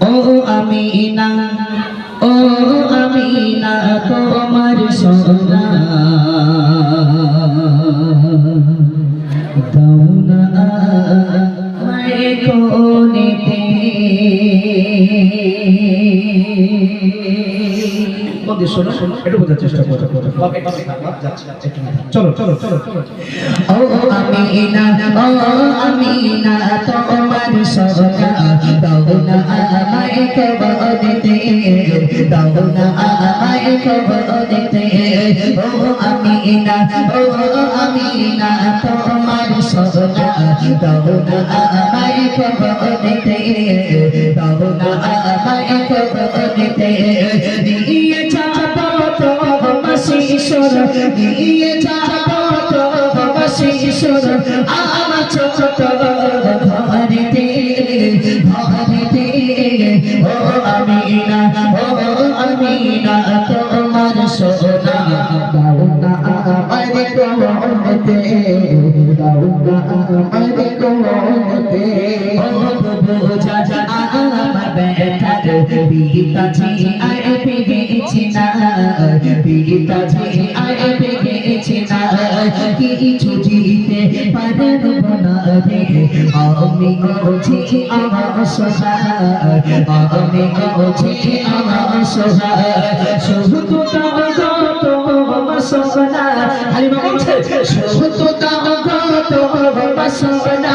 ও আমিনা, ও আমিনা তোমার সোনা দাও না আমায় কোলেতে। শোনো একটু বোঝার চেষ্টা করো। চলো চলো চলো চলো। ও আমিনা, ও আমিনা তোমার সোনা দাও না আমায় কোলেতে, দাও না আমায় কোলেতে। ও আমিনা, ও আমিনা তোমার সোনা দাও না আমায় কোলেতে, দাও না আমায় কোলেতে। দিয়ে যাবো তো শিশোর, দিয়ে যাবো তো শিশোর আমার ছোট ঘরেতে, ঘরেতে। ও আমিনা, ও আমিনা তোমার সোনা দাও না আমার কোলেতে, দাও না আমার কোলেতে। ও বোঝা আমার ব্যথার পিতাজি আর পেয়েছি না, পিতাজি আর পেয়েছি না। কিছু দিতে পারব না রে আমি গেছি আমার সহায়, আমি গেছি আমার সহায়। শুধু দাও গো তোমার সোনা, আরে বলছে শুধু দাও গো তোমার সোনা,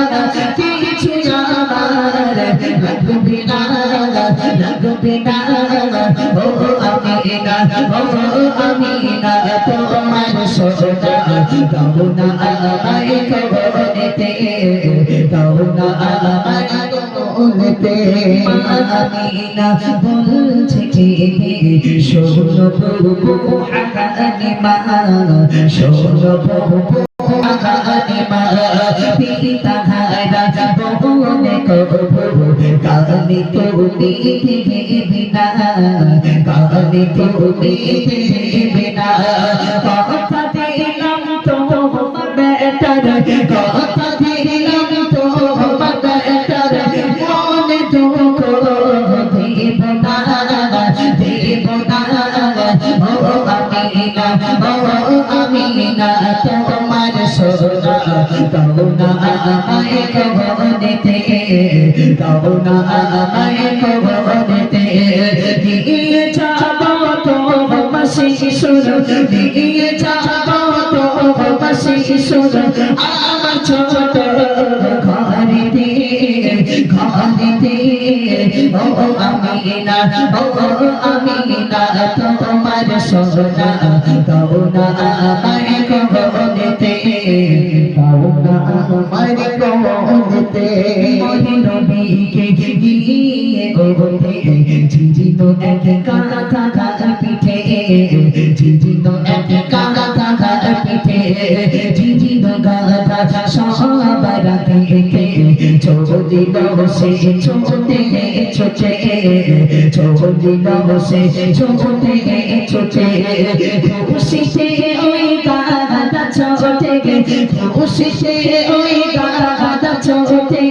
কিছু আমার লাগবে না, লাগবে না। ও আমিনা, ও আমিনা তোমার সোনা দাও না আমায় কোলেতে, দাও না আমায় কোলেতে। আমিনা বলছে কি শোনো প্রভু হাকিমা, শোনো প্রভু হাকিমা। পিতা হারা বনে কবু কানে তুমি দেবে না, কানে তুমি দেবে না। কথা দিলাম তো বেটার, কথা দিলাম তো বেটার, মনে দুঃখ দেব না, দেব না। ও আমিনা, ও আমিনা তোমার সোনা দাও না আমায় কোলেতে, দাও না আমায় কোলেতে। দিয়ে যাবো তো শিশোর, দিয়ে যাবো তো শিশোর আমার ছোট ঘরেতে, ঘরেতে। ও আমিনা, ও আমিনা তোমার সোনা দাও না আমায় কোলেতে, দাও না আমায় কোলেতে। নবীকে গিয়ে ওতে ঝিঝিত এক কাকা পিঠে, ঝিঝিত এক কাকা পিঠে, ঝিঝিত গাথা সবার দেখে চোদিল সে ছোটে ছোটে, চোদিল সে ছোটে ছোটে। খুশিতে ওই গাথা ছোটে, খুশিতে ওই গাথা ছোটে,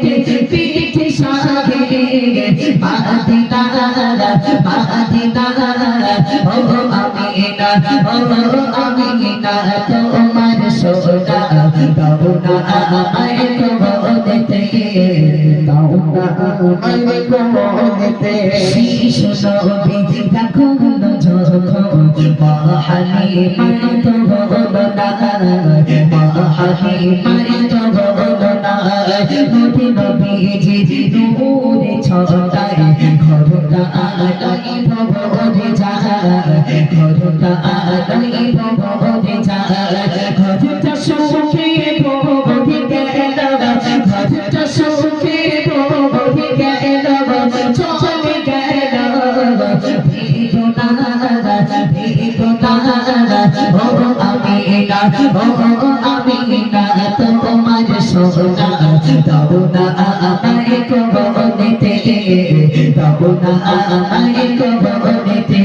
পিঠে সাগে মাদিনা, মাদিনা। ও আমিনা, ও আমিনা তোমার সোনা দাও না আমায় কোলেতে, দাও না আমায় কোলেতে। শিশু নবী তখন যখন মা হালিমার তো হলো না, মা হালিমার তো হলো না। নবী নবীজি নূরে ছটায় ঘরটা আলোয় ভরে যায়, ঘরটা আলোয় ভরে যায়। ঘরটা সুখে ভরে গেল, ঘরটা সুখে ভরে গেল, চলে গেল বেদনা, বেদনা। ও আমিনা, ও আমিনা তোমার সোনা দাও না আমায় কোলেতে, দাও না আমায় কোলেতে।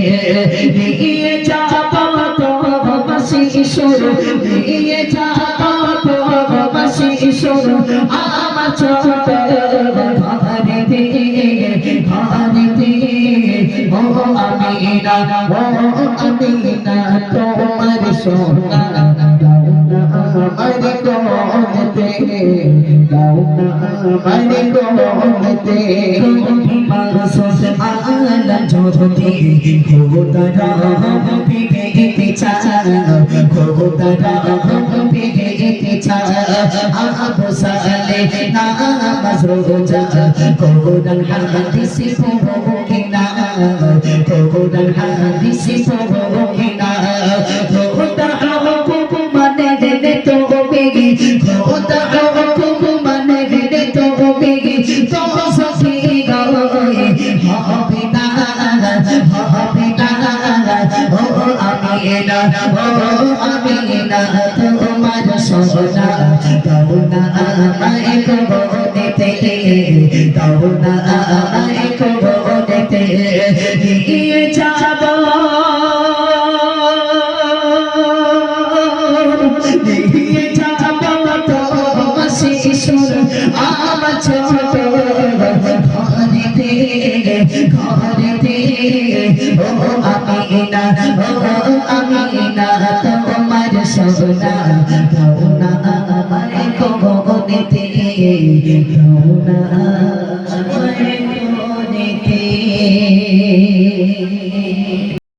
দিয়ে যাবো তো শিশোর, দিয়ে যাবো তো শিশোর শোনো আমার ছোট ঘরেতে ও আমিনা তোমার সোনা আমার কোনতে আমার কোনতে মাসুস আলম জ্যোতি খোদারা পেতে চায় খোদারা পেতে চায় আবু সালে নামাজ রোজা খোদার হাদিস পড়োনা খোদার হাদিস পড়োনা খোদা হুকুম মানে দে তো বেগে খোদা হুকুম মানে দে তো বেগে তো সখী গায়ে হবে না ও আমিনা তোমার সোনা দাও না আমায় কবনেতে দাও না আমায় কবনেতে নিয়ে যাব নিয়ে যাব তোমার শিশুর আমার ছোট ঘরেতে ও আমিনা তোমার সোনা দাও না আমায় কবনেতে দাও না